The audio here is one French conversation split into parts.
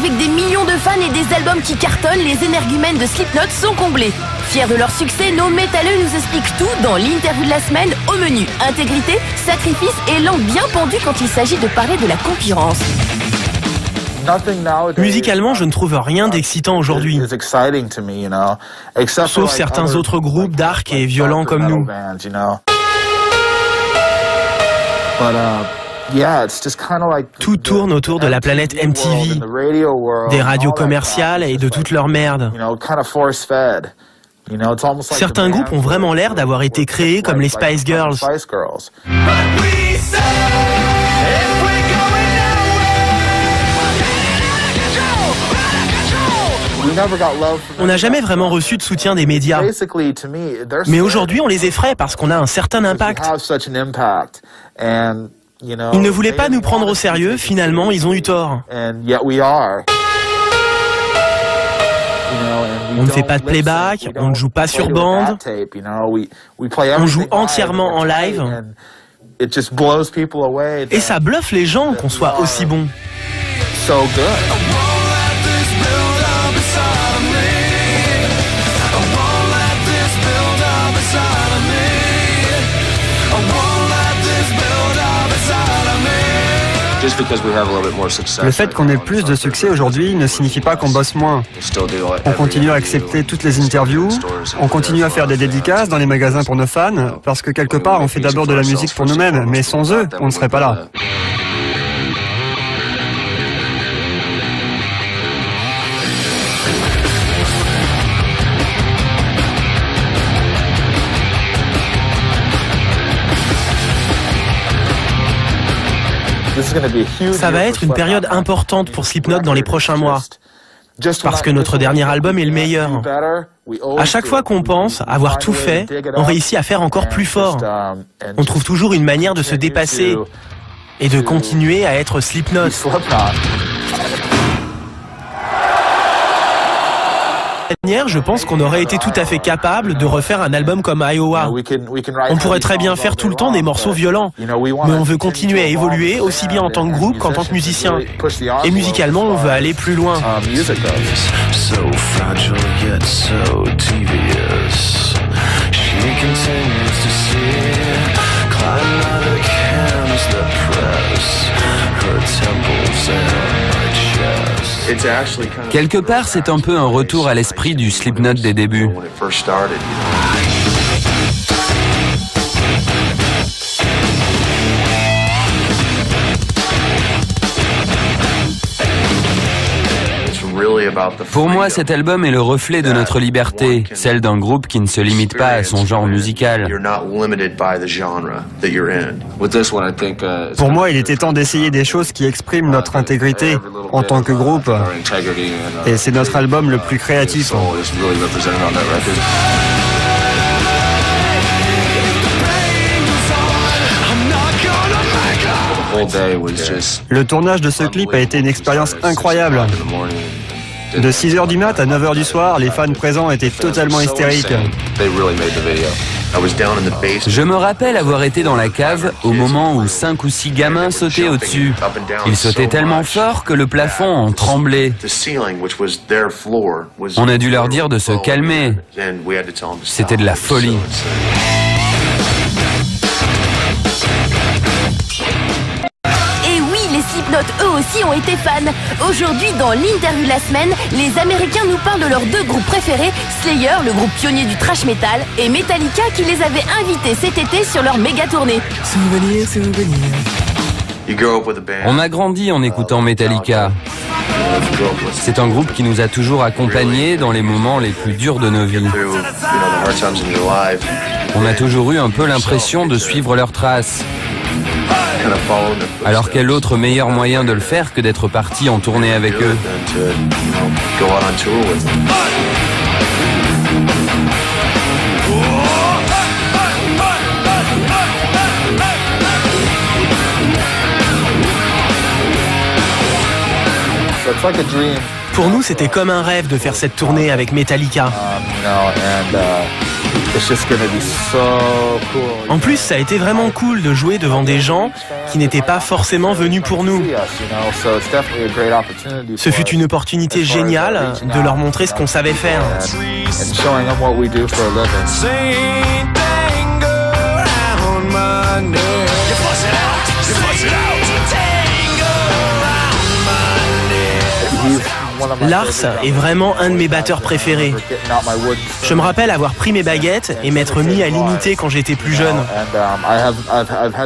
Avec des millions de fans et des albums qui cartonnent, les énergumènes de Slipknot sont comblés. Fiers de leur succès, nos métalleux nous expliquent tout dans l'interview de la semaine au menu. Intégrité, sacrifice et langue bien pendue quand il s'agit de parler de la concurrence. Musicalement, je ne trouve rien d'excitant aujourd'hui. Sauf certains autres groupes dark et violents comme nous. Tout tourne autour de la planète MTV, des radios commerciales et de toute leur merde. Certains groupes ont vraiment l'air d'avoir été créés comme les Spice Girls. On n'a jamais vraiment reçu de soutien des médias. Mais aujourd'hui, on les effraie parce qu'on a un certain impact. Ils ne voulaient pas nous prendre au sérieux, finalement, ils ont eu tort. On ne fait pas de playback, on ne joue pas sur bande, on joue entièrement en live. Et ça bluffe les gens qu'on soit aussi bon. Le fait qu'on ait plus de succès aujourd'hui ne signifie pas qu'on bosse moins. On continue à accepter toutes les interviews, on continue à faire des dédicaces dans les magasins pour nos fans, parce que quelque part on fait d'abord de la musique pour nous-mêmes, mais sans eux, on ne serait pas là. Ça va être une période importante pour Slipknot dans les prochains mois. Parce que notre dernier album est le meilleur. À chaque fois qu'on pense avoir tout fait, on réussit à faire encore plus fort. On trouve toujours une manière de se dépasser et de continuer à être Slipknot. Je pense qu'on aurait été tout à fait capable de refaire un album comme Iowa. On pourrait très bien faire tout le temps des morceaux violents, mais on veut continuer à évoluer aussi bien en tant que groupe qu'en tant que musicien. Et musicalement, on veut aller plus loin. Quelque part, c'est un peu un retour à l'esprit du Slipknot des débuts. Pour moi, cet album est le reflet de notre liberté, celle d'un groupe qui ne se limite pas à son genre musical. Pour moi, il était temps d'essayer des choses qui expriment notre intégrité en tant que groupe. Et c'est notre album le plus créatif. Le tournage de ce clip a été une expérience incroyable. De 6h du mat à 9h du soir, les fans présents étaient totalement hystériques. Je me rappelle avoir été dans la cave au moment où 5 ou 6 gamins sautaient au-dessus. Ils sautaient tellement fort que le plafond en tremblait. On a dû leur dire de se calmer. C'était de la folie. Slipknot, eux aussi, ont été fans. Aujourd'hui, dans l'interview de la semaine, les Américains nous parlent de leurs deux groupes préférés, Slayer, le groupe pionnier du thrash metal, et Metallica, qui les avait invités cet été sur leur méga tournée. Souvenir, souvenir. On a grandi en écoutant Metallica. C'est un groupe qui nous a toujours accompagnés dans les moments les plus durs de nos vies. On a toujours eu un peu l'impression de suivre leurs traces. Alors quel autre meilleur moyen de le faire que d'être parti en tournée avec eux? Pour nous, c'était comme un rêve de faire cette tournée avec Metallica. En plus, ça a été vraiment cool de jouer devant des gens qui n'étaient pas forcément venus pour nous. Ce fut une opportunité géniale de leur montrer ce qu'on savait faire. Lars est vraiment un de mes batteurs préférés. Je me rappelle avoir pris mes baguettes et m'être mis à l'imiter quand j'étais plus jeune.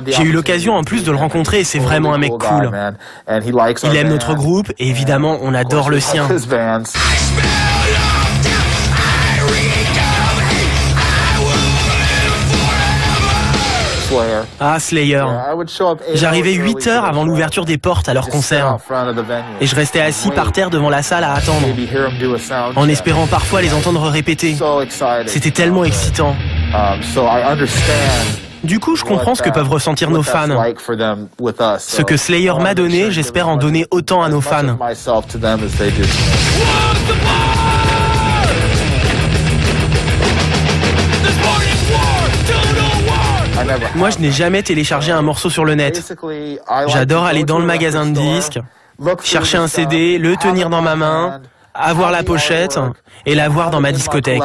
J'ai eu l'occasion en plus de le rencontrer et c'est vraiment un mec cool. Il aime notre groupe et évidemment on adore le sien. Ah, Slayer. J'arrivais 8 heures avant l'ouverture des portes à leur concert. Et je restais assis par terre devant la salle à attendre, en espérant parfois les entendre répéter. C'était tellement excitant. Du coup, je comprends ce que peuvent ressentir nos fans. Ce que Slayer m'a donné, j'espère en donner autant à nos fans. Moi, je n'ai jamais téléchargé un morceau sur le net. J'adore aller dans le magasin de disques, chercher un CD, le tenir dans ma main, avoir la pochette et l'avoir dans ma discothèque.